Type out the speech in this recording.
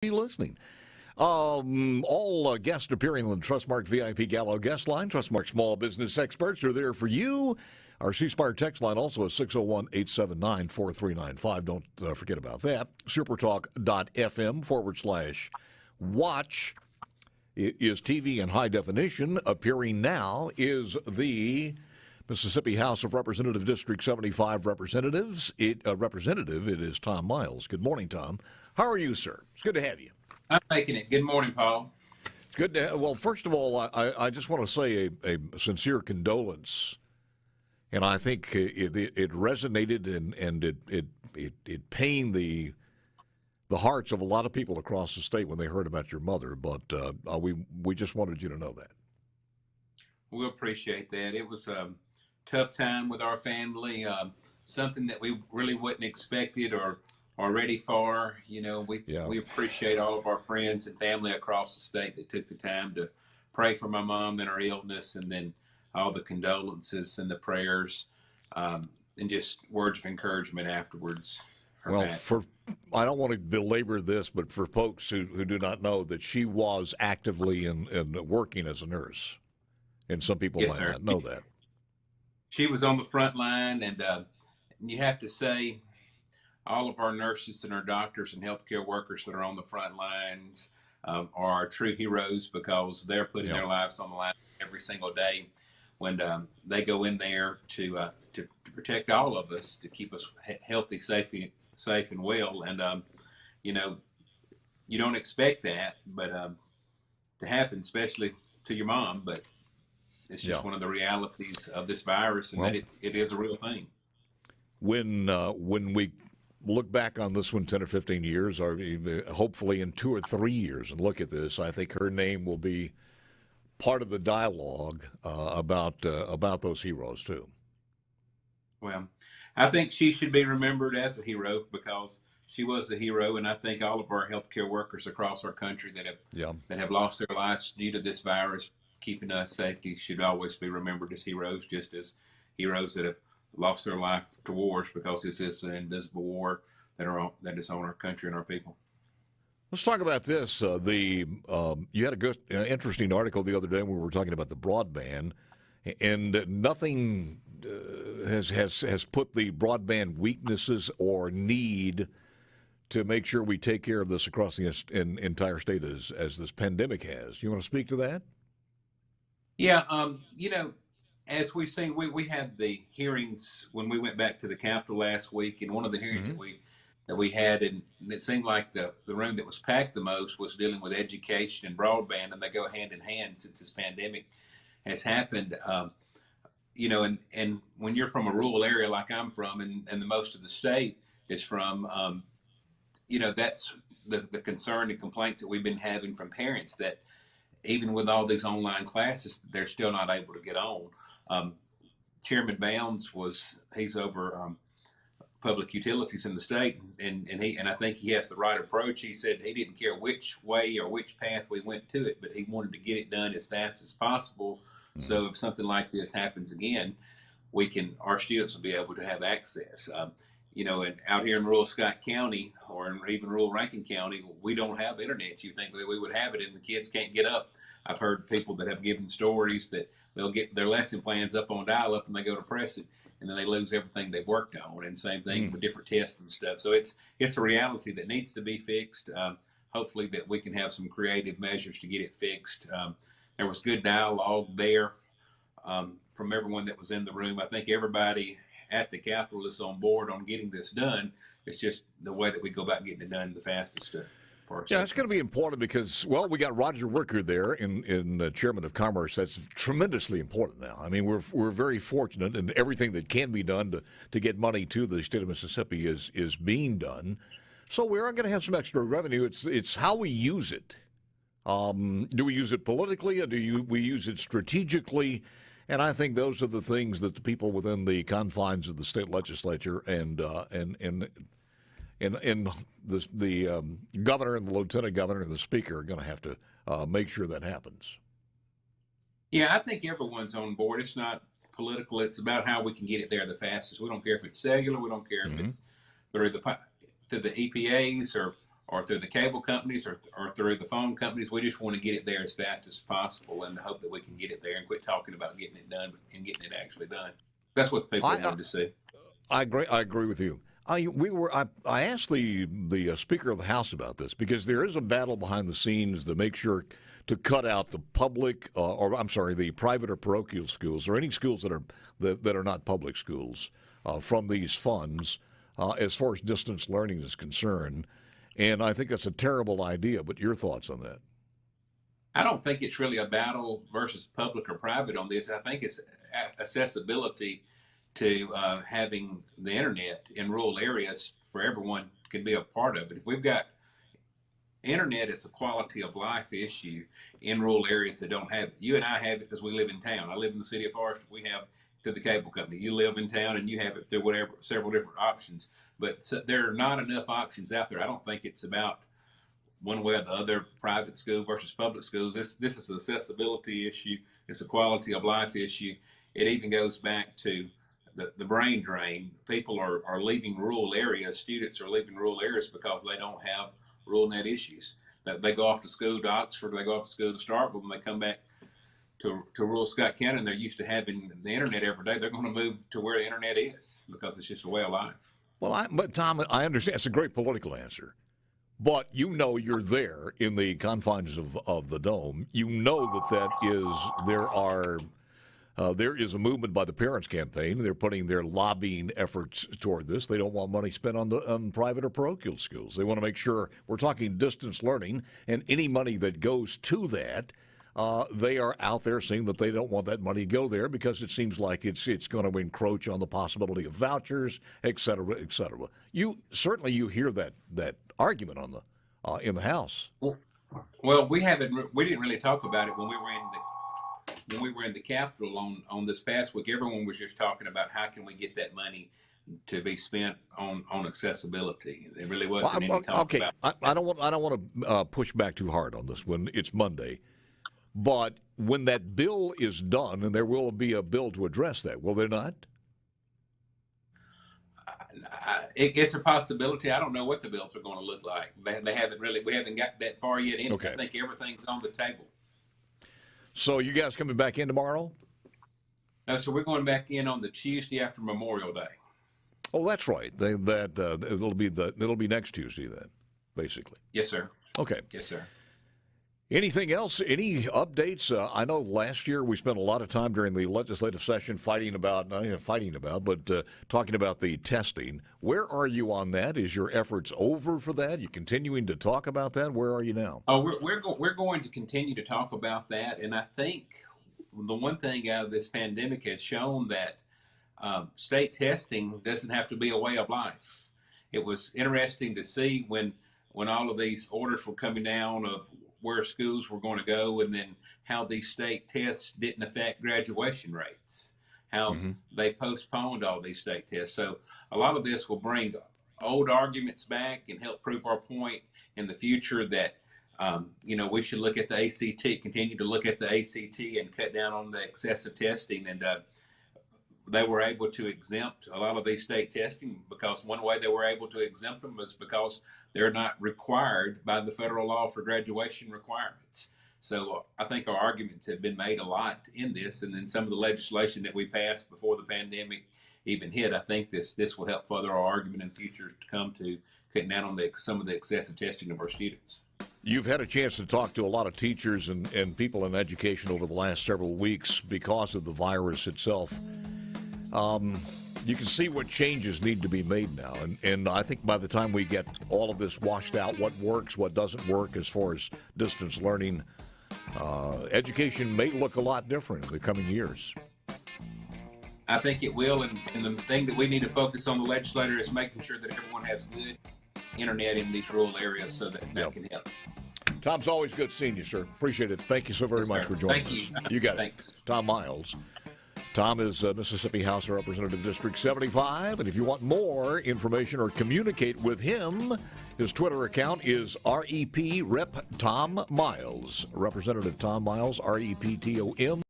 Be listening. All guests appearing on the Trustmark VIP Gallo guest line. Trustmark small business experts are there for you. Our C-Spire text line also is 601-879-4395. Don't forget about that. SuperTalk.fm/watch is TV in high definition. Appearing now is the Mississippi House of Representatives District 75 representative. It is Tom Miles. Good morning, Tom. How are you, sir? It's good to have you. I'm making it. Good morning, Paul. Good to well, first of all, I just want to say a sincere condolence. And I think it resonated and it pained the hearts of a lot of people across the state when they heard about your mother. But we just wanted you to know that. We appreciate that. It was a tough time with our family, something that we really wouldn't expected or ready for. You know, we appreciate all of our friends and family across the state that took the time to pray for my mom and her illness, and then all the condolences and the prayers, and just words of encouragement afterwards. Well, I don't want to belabor this, but for folks who do not know that she was actively in working as a nurse, and some people might not know that. She was on the front line, and you have to say all of our nurses and our doctors and healthcare workers that are on the front lines are true heroes, because they're putting their lives on the line every single day when they go in there to protect all of us, to keep us healthy, safe and well. And you know, you don't expect that, but to happen, especially to your mom. But it's just one of the realities of this virus, and that it is a real thing. When we look back on this one 10 or 15 years, or hopefully in 2 or 3 years, and look at this, I think her name will be part of the dialogue about those heroes too. Well, I think she should be remembered as a hero, because she was a hero, and I think all of our healthcare workers across our country that have lost their lives due to this virus, keeping us safety, should always be remembered as heroes, just as heroes that have lost their life to wars, because this is an invisible war that is on our country and our people. Let's talk about this. You had a good, interesting article the other day when we were talking about the broadband, and nothing has put the broadband weaknesses or need to make sure we take care of this across the entire state as this pandemic has. You want to speak to that? Yeah, you know, as we've seen, we had the hearings when we went back to the Capitol last week, and one of the hearings that we had, and it seemed like the room that was packed the most was dealing with education and broadband, and they go hand in hand since this pandemic has happened. You know, and when you're from a rural area like I'm from, and the most of the state is from, you know, that's the concern and complaints that we've been having from parents, that even with all these online classes, they're still not able to get on. Chairman Bounds he's over public utilities in the state, and I think he has the right approach. He said he didn't care which way or which path we went to it, but he wanted to get it done as fast as possible. So if something like this happens again, our students will be able to have access. You know, and out here in rural Scott County, or in even rural Rankin County, we don't have internet. You think that we would have it, and the kids can't get up. I've heard people that have given stories that they'll get their lesson plans up on dial-up, and they go to press it, and then they lose everything they've worked on. And same thing with different tests and stuff. So it's a reality that needs to be fixed. Hopefully that we can have some creative measures to get it fixed. There was good dialogue there from everyone that was in the room. I think everybody at the Capitol is on board on getting this done. It's just the way that we go about getting it done the fastest for our citizens. It's going to be important because, well, we got Roger Wicker there in Chairman of Commerce. That's tremendously important now. I mean, we're very fortunate, and everything that can be done to get money to the state of Mississippi is being done. So we are going to have some extra revenue. It's how we use it. Do we use it politically, or we use it strategically? And I think those are the things that the people within the confines of the state legislature and the governor and the lieutenant governor and the speaker are going to have to make sure that happens. Yeah, I think everyone's on board. It's not political. It's about how we can get it there the fastest. We don't care if it's cellular. We don't care if it's through the EPAs or or through the cable companies or through the phone companies. We just want to get it there as fast as possible and hope that we can get it there and quit talking about getting it done and getting it actually done. That's what the people wanted to see. I agree with you. I asked the Speaker of the House about this because there is a battle behind the scenes to make sure to cut out the public, the private or parochial schools or any schools that are not public schools from these funds as far as distance learning is concerned. And I think that's a terrible idea. But your thoughts on that? I don't think it's really a battle versus public or private on this. I think it's accessibility to having the internet in rural areas for everyone can be a part of it. If we've got internet, it's a quality of life issue in rural areas that don't have it. You and I have it because we live in town. I live in the city of Forest. We have through the cable company. You live in town and you have it through several different options. But there are not enough options out there. I don't think it's about one way or the other, private school versus public schools. This is an accessibility issue. It's a quality of life issue. It even goes back to the brain drain. People are leaving rural areas. Students are leaving rural areas because they don't have rural net issues. They go off to school to Oxford, they go off to school to Starkville, and they come back to rural Scott County, and they're used to having the internet every day. They're going to move to where the internet is because it's just a way of life. Well, but Tom, I understand it's a great political answer, but you're there in the confines of the dome. You know there is a movement by the Parents Campaign. They're putting their lobbying efforts toward this. They don't want money spent on private or parochial schools. They want to make sure we're talking distance learning, and any money that goes to that, they are out there saying that they don't want that money to go there because it seems like it's going to encroach on the possibility of vouchers, et cetera, et cetera. You hear that argument in the House. Well, we didn't really talk about it when we were in the Capitol on this past week. Everyone was just talking about how can we get that money to be spent on accessibility. There really wasn't any talk about it. I don't want to push back too hard on this when it's Monday. But when that bill is done, and there will be a bill to address that, will there not? It's a possibility. I don't know what the bills are going to look like. We haven't got that far yet in. Okay. I think everything's on the table. So you guys coming back in tomorrow? No, so we're going back in on the Tuesday after Memorial Day. Oh, that's right. It'll be next Tuesday then, basically. Yes, sir. Okay. Yes, sir. Anything else? Any updates? I know last year we spent a lot of time during the legislative session talking about the testing. Where are you on that? Is your efforts over for that? You continuing to talk about that? Where are you now? Oh, we're going to continue to talk about that, and I think the one thing out of this pandemic has shown that state testing doesn't have to be a way of life. It was interesting to see when all of these orders were coming down of where schools were going to go, and then how these state tests didn't affect graduation rates, how they postponed all these state tests. So a lot of this will bring old arguments back and help prove our point in the future that, we should look at the ACT, continue to look at the ACT and cut down on the excessive testing. And they were able to exempt a lot of these state testing because one way they were able to exempt them was because they're not required by the federal law for graduation requirements. So I think our arguments have been made a lot in this, and then some of the legislation that we passed before the pandemic even hit, I think this will help further our argument in the future to come to cutting down on some of the excessive testing of our students. You've had a chance to talk to a lot of teachers and people in education over the last several weeks because of the virus itself. You can see what changes need to be made now. And I think by the time we get all of this washed out, what works, what doesn't work as far as distance learning, education may look a lot different in the coming years. I think it will. And the thing that we need to focus on, the legislator, is making sure that everyone has good internet in these rural areas so that can help. Tom's always good seeing you, sir. Appreciate it. Thank you so very much for joining us. Thank you. You got Thanks. it. Tom Miles. Tom is Mississippi House Representative District 75, and if you want more information or communicate with him, his Twitter account is REP Rep Tom Miles. Representative Tom Miles, REPTOM.